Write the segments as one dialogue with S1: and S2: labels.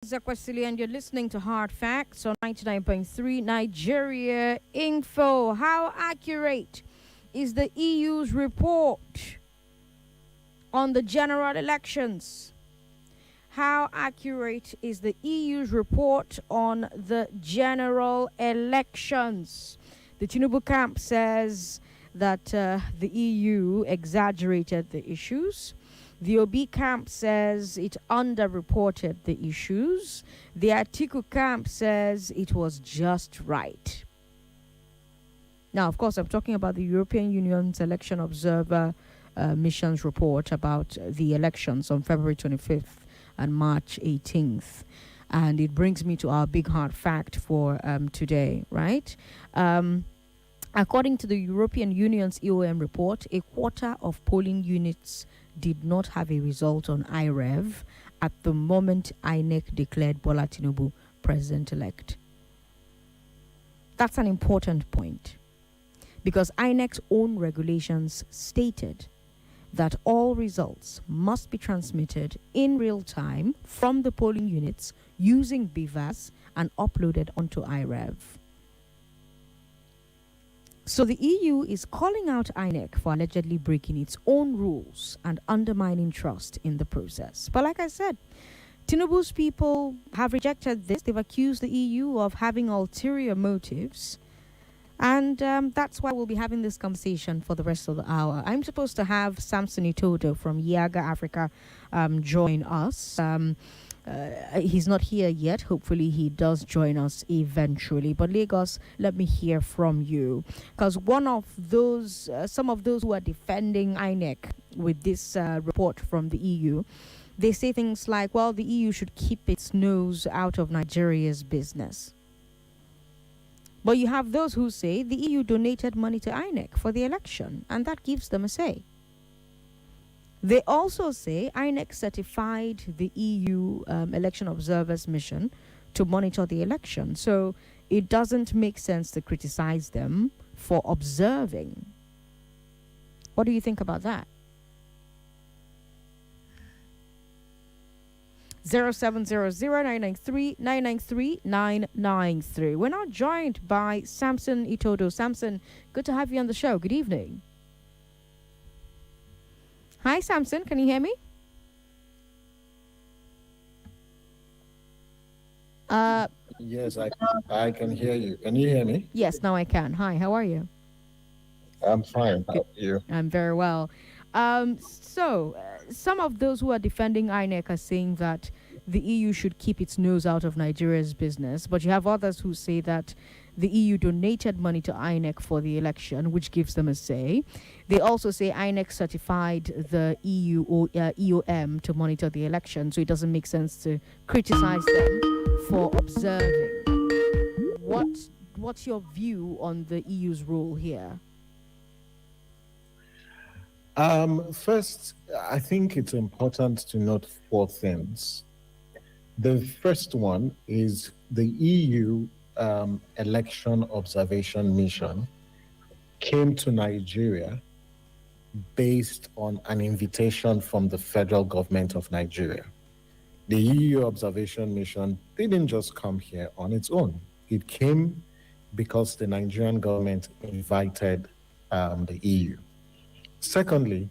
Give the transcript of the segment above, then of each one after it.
S1: Ezekwesili, and you're listening to Hard Facts on 99.3 Nigeria Info. How accurate is the EU's report on the general elections? How accurate is the EU's report on the general elections? The Tinubu camp says that the EU exaggerated the issues. The Obi camp says it underreported the issues. The Atiku camp says it was just right. Now, of course, I'm talking about the European Union's Election Observer Mission's report about the elections on February 25th and March 18th. And it brings me to our big hard fact for today, right? According to the European Union's EOM report, a quarter of polling units did not have a result on iReV at the moment INEC declared Bola Tinubu President-Elect. That's an important point because INEC's own regulations stated that all results must be transmitted in real time from the polling units using BVAS and uploaded onto iReV. So the EU is calling out INEC for allegedly breaking its own rules and undermining trust in the process. But like I said, Tinubu's people have rejected this. They've accused the EU of having ulterior motives. And that's why we'll be having this conversation for the rest of the hour. I'm supposed to have Samson Itodo from Yaga Africa join us. He's not here yet. Hopefully he does join us eventually. But Lagos, let me hear from you. Because one of those, some of those who are defending INEC with this report from the EU, they say things like, well, the EU should keep its nose out of Nigeria's business. But you have those who say the EU donated money to INEC for the election, and that gives them a say. They also say INEC certified the EU election observers mission to monitor the election. So it doesn't make sense to criticize them for observing. What do you think about that? 0700-993-993-993. We're now joined by Samson Itodo. Samson, good to have you on the show. Good evening. Hi, Samson. Can you hear me?
S2: Yes, I can hear you. Can you hear me?
S1: Yes, now I can. Hi, how are you?
S2: I'm fine. How are you?
S1: I'm very well. Some of those who are defending INEC are saying that the EU should keep its nose out of Nigeria's business, but you have others who say that the EU donated money to INEC for the election, which gives them a say. They also say INEC certified the EU or EOM to monitor the election, so it doesn't make sense to criticize them for observing. What's your view on the EU's role here?
S2: First, I think it's important to note four things. The first one is the EU election observation mission came to Nigeria based on an invitation from the federal government of Nigeria. The EU observation mission didn't just come here on its own. It came because the Nigerian government invited the EU. Secondly,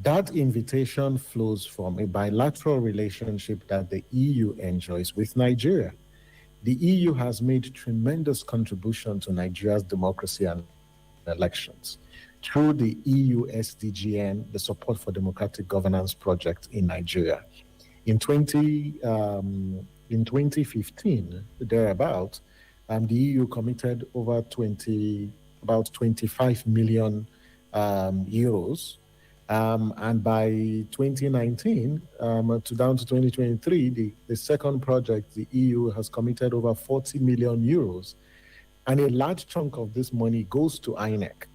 S2: that invitation flows from a bilateral relationship that the EU enjoys with Nigeria. The EU has made tremendous contribution to Nigeria's democracy and elections through the EU SDGN, the Support for Democratic Governance project in Nigeria. In 2015, thereabout, the EU committed about 25 million euros. And by 2019 down to 2023, the second project, the EU has committed over 40 million euros. And a large chunk of this money goes to INEC.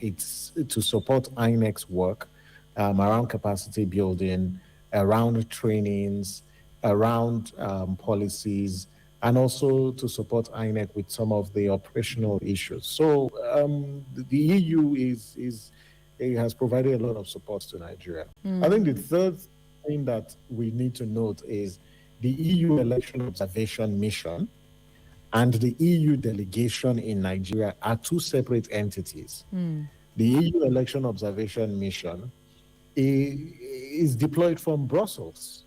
S2: It's to support INEC's work around capacity building, around trainings, around policies, and also to support INEC with some of the operational issues. So the EU has provided a lot of support to Nigeria. I think the third thing that we need to note is the EU Election Observation Mission and the EU delegation in Nigeria are two separate entities. The EU Election Observation Mission is deployed from Brussels.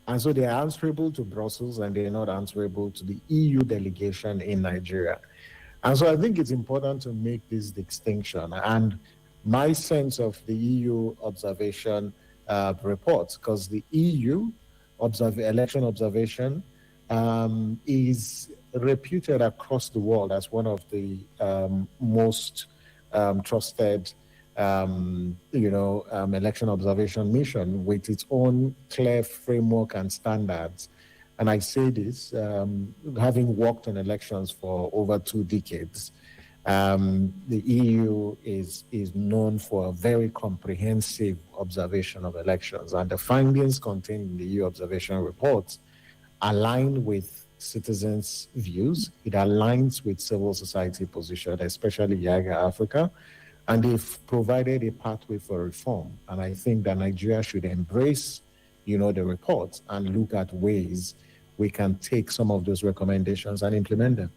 S2: And so they are answerable to Brussels and they're not answerable to the EU delegation in Nigeria. And so I think it's important to make this distinction. And my sense of the EU observation reports, because the EU election observation is reputed across the world as one of the most trusted election observation mission with its own clear framework and standards. And I say this, having worked on elections for over 2 decades, the EU is known for a very comprehensive observation of elections. And the findings contained in the EU observation reports align with citizens' views. It aligns with civil society position, especially YAGA Africa. And they've provided a pathway for reform. And I think that Nigeria should embrace, the reports and look at ways we can take some of those recommendations and implement them.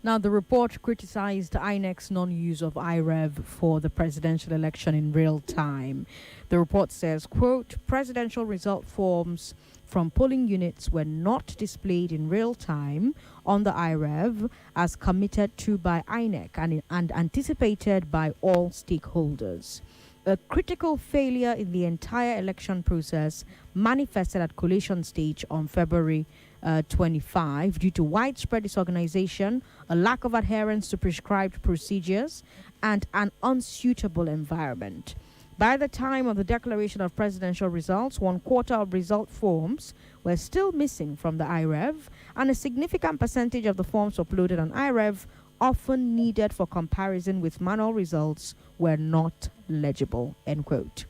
S1: Now, the report criticized INEC's non-use of iReV for the presidential election in real time. The report says, quote, presidential result forms from polling units were not displayed in real time on the iReV as committed to by INEC and anticipated by all stakeholders. A critical failure in the entire election process manifested at collation stage on February 25 due to widespread disorganization, a lack of adherence to prescribed procedures, and an unsuitable environment. By the time of the declaration of presidential results, 1/4 of result forms were still missing from the iReV, and a significant percentage of the forms uploaded on iReV, often needed for comparison with manual results, were not legible, end quote.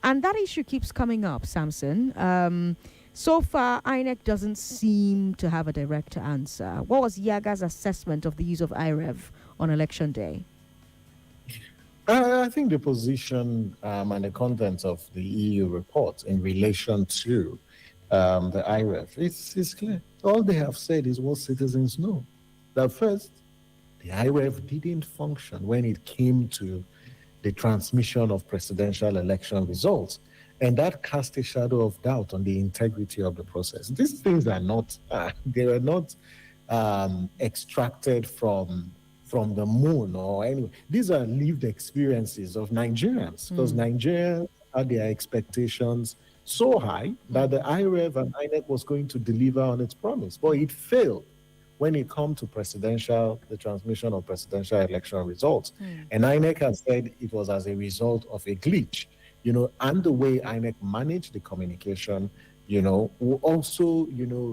S1: And that issue keeps coming up, Samson. So far, INEC doesn't seem to have a direct answer. What was YAGA's assessment of the use of iReV on election day?
S2: I think the position and the contents of the EU report in relation to the iReV is clear. All they have said is what citizens know. That first, the iReV didn't function when it came to the transmission of presidential election results. And that cast a shadow of doubt on the integrity of the process. These things are not, they were not extracted from the moon or anywhere. These are lived experiences of Nigerians, because Nigerians had their expectations so high that the iReV and INEC was going to deliver on its promise. But it failed when it comes to the transmission of presidential election results. And INEC has said it was as a result of a glitch. And the way INEC managed the communication, will also,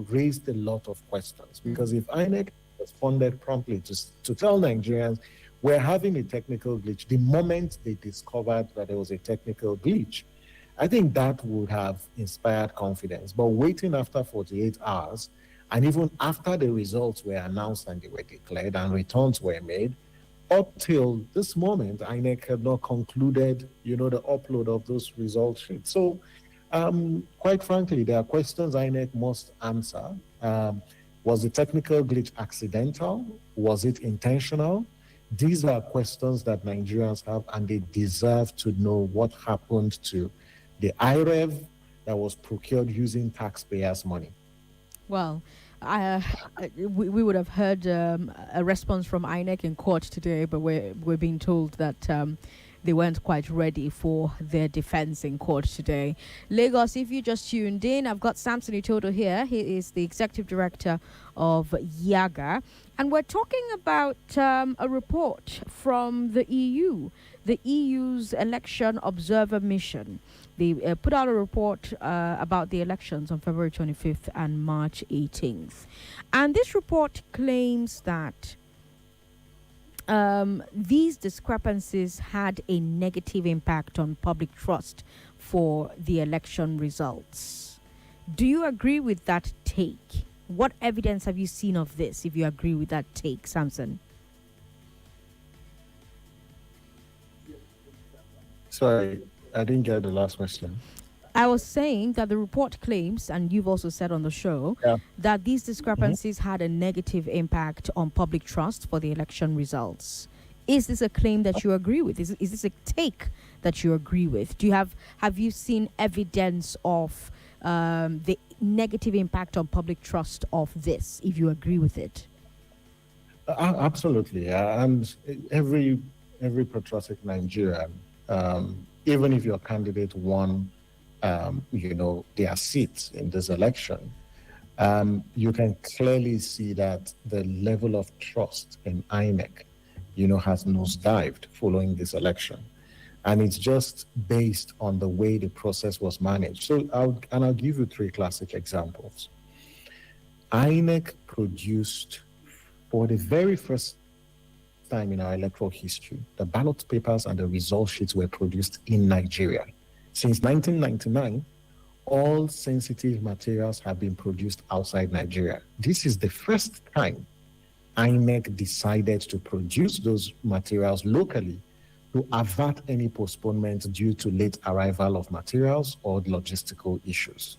S2: raised a lot of questions. Because if INEC responded promptly to tell Nigerians, we're having a technical glitch, the moment they discovered that there was a technical glitch, I think that would have inspired confidence. But waiting after 48 hours, and even after the results were announced and they were declared and returns were made, up till this moment, INEC had not concluded, the upload of those result sheets. So, quite frankly, there are questions INEC must answer. Was the technical glitch accidental? Was it intentional? These are questions that Nigerians have, and they deserve to know what happened to the iReV that was procured using taxpayers' money.
S1: Well, we would have heard a response from INEC in court today, but we're being told that they weren't quite ready for their defense in court today. Lagos, if you just tuned in, I've got Samson Itodo here. He is the executive director of YAGA, and we're talking about a report from the EU's Election Observer Mission. They put out a report about the elections on February 25th and March 18th. And this report claims that these discrepancies had a negative impact on public trust for the election results. Do you agree with that take? What evidence have you seen of this, if you agree with that take, Samson?
S2: Sorry, I didn't get the last question.
S1: I was saying that the report claims, and you've also said on the show,
S2: Yeah.
S1: that these discrepancies had a negative impact on public trust for the election results. Is this a claim that you agree with? Is this a take that you agree with? Have you seen evidence of the negative impact on public trust of this, if you agree with it?
S2: Absolutely, and every patriotic Nigerian, even if your candidate won, their seat in this election, you can clearly see that the level of trust in INEC, has nosedived following this election, and it's just based on the way the process was managed. So I'll give you three classic examples. INEC produced, for the very first time in our electoral history, the ballot papers and the result sheets were produced in Nigeria. Since 1999, all sensitive materials have been produced outside Nigeria. This is the first time INEC decided to produce those materials locally to avert any postponement due to late arrival of materials or logistical issues.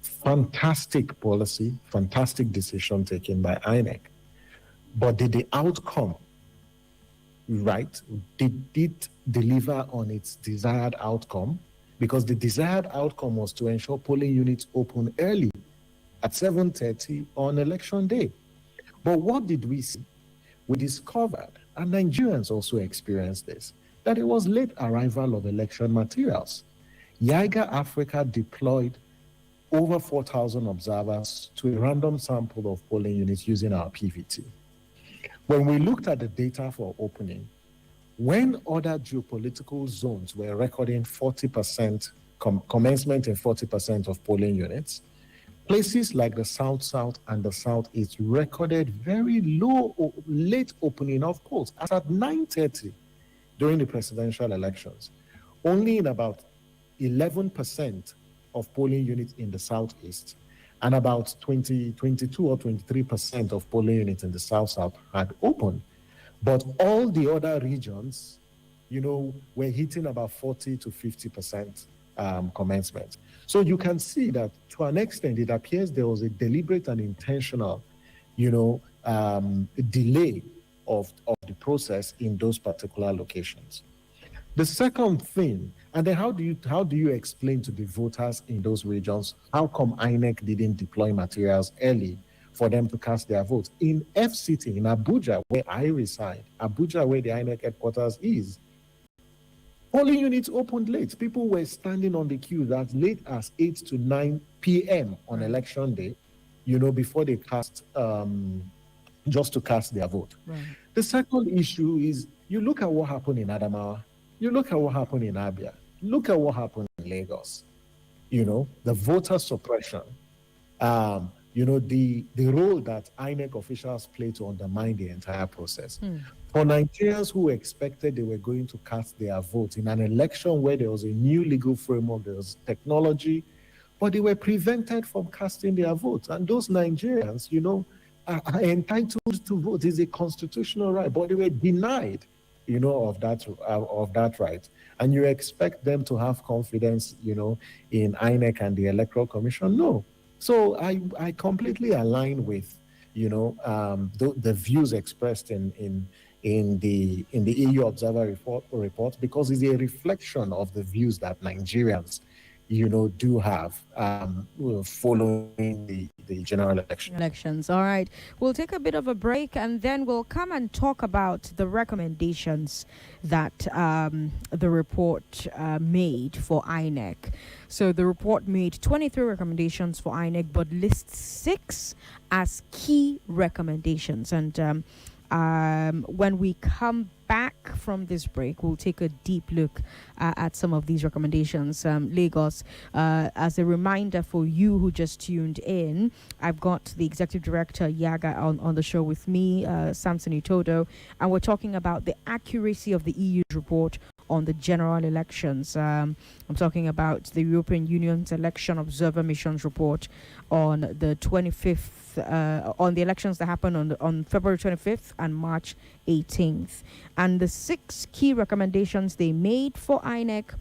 S2: Fantastic policy, fantastic decision taken by INEC. But did the outcome, right, did it deliver on its desired outcome? Because the desired outcome was to ensure polling units open early at 7:30 on election day. But what did we see? We discovered, and Nigerians also experienced this, that it was late arrival of election materials. Yiga Africa deployed over 4,000 observers to a random sample of polling units using our PVT. When we looked at the data for opening, when other geopolitical zones were recording 40% commencement in 40% of polling units, places like the South and the Southeast recorded very low, late opening of polls, as at 9:30 during the presidential elections. Only in about 11% of polling units in the Southeast and about 22 or 23% of polling units in the South had opened. But all the other regions, were hitting about 40 to 50% commencement. So you can see that to an extent, it appears there was a deliberate and intentional, delay of the process in those particular locations. The second thing, and then how do you explain to the voters in those regions how come INEC didn't deploy materials early for them to cast their votes? In FCT, in Abuja, where I reside, Abuja, where the INEC headquarters is, polling units opened late. People were standing on the queues as late as 8 to 9 p.m. on election day, before they cast, just to cast their vote.
S1: Right.
S2: The second issue is, you look at what happened in Adamawa, you look at what happened in Abia, look at what happened in Lagos, the voter suppression, the role that INEC officials play to undermine the entire process. For Nigerians who expected they were going to cast their vote in an election where there was a new legal framework, there was technology, but they were prevented from casting their votes. And those Nigerians, are entitled to vote. It's a constitutional right, but they were denied, of that right. And you expect them to have confidence, in INEC and the Electoral Commission? No. So I completely align with, the views expressed in the EU Observer report, because it's a reflection of the views that Nigerians, do have following the general
S1: elections. All right. We'll take a bit of a break and then we'll come and talk about the recommendations that the report made for INEC. So the report made 23 recommendations for INEC, but lists 6 as key recommendations. And when we come back from this break, we'll take a deep look at some of these recommendations. Lagos, as a reminder for you who just tuned in, I've got the Executive Director, Yaga, on the show with me, Samson Itodo, and we're talking about the accuracy of the EU's report on the general elections. I'm talking about the European Union's Election Observer Missions report on the 25th, on the elections that happened on February 25th and March 18th. And the 6 key recommendations they made for INEC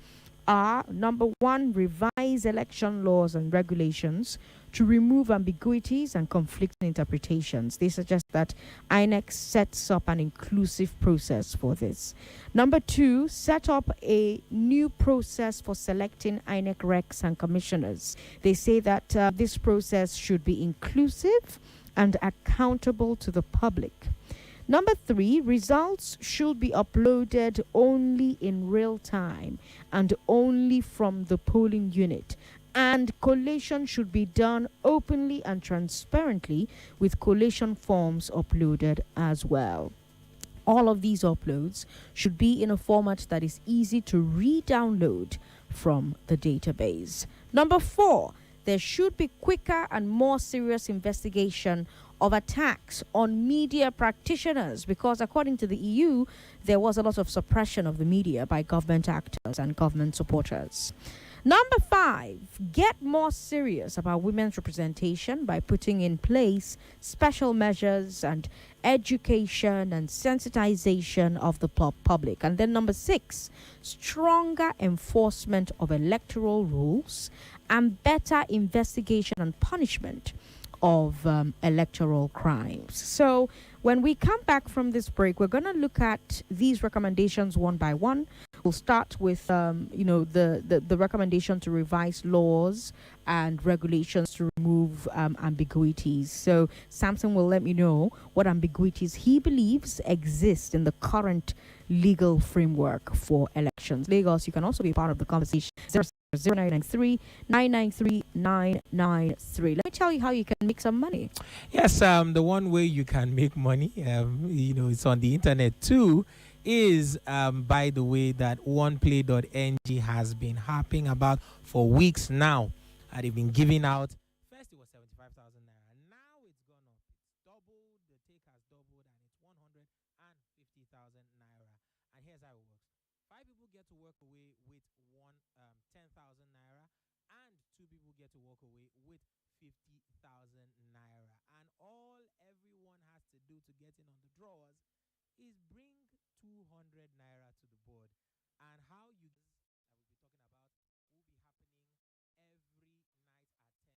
S1: are: number one, revise election laws and regulations to remove ambiguities and conflicting interpretations. They suggest that INEC sets up an inclusive process for this. Number two, set up a new process for selecting INEC recs and commissioners. They say that this process should be inclusive and accountable to the public. Number three, results should be uploaded only in real time and only from the polling unit. And collation should be done openly and transparently, with collation forms uploaded as well. All of these uploads should be in a format that is easy to re-download from the database. Number four, there should be quicker and more serious investigation of attacks on media practitioners, because according to the EU, there was a lot of suppression of the media by government actors and government supporters. Number five, get more serious about women's representation by putting in place special measures and education and sensitization of the public. And then number six, stronger enforcement of electoral rules and better investigation and punishment of electoral crimes. So when we come back from this break, we're going to look at these recommendations one by one. We'll start with, the recommendation to revise laws and regulations to remove ambiguities. So Samson will let me know what ambiguities he believes exist in the current legal framework for elections. Lagos, you can also be part of the conversation. 0993 993 993. Let me tell you how you can make some money.
S3: Yes, the one way you can make money, it's on the internet too, is by the way that oneplay.ng has been harping about for weeks now. They've been giving out. First it was 75,000 naira. Now it's gone up. It's doubled. The take has doubled, and it's 150,000 naira. And here's how it works: 5 people get to walk away with 10,000 naira, and 2 people get to walk away with 50,000 naira. And all everyone has to do to get in on the draws is bring 200 naira to the board. And how you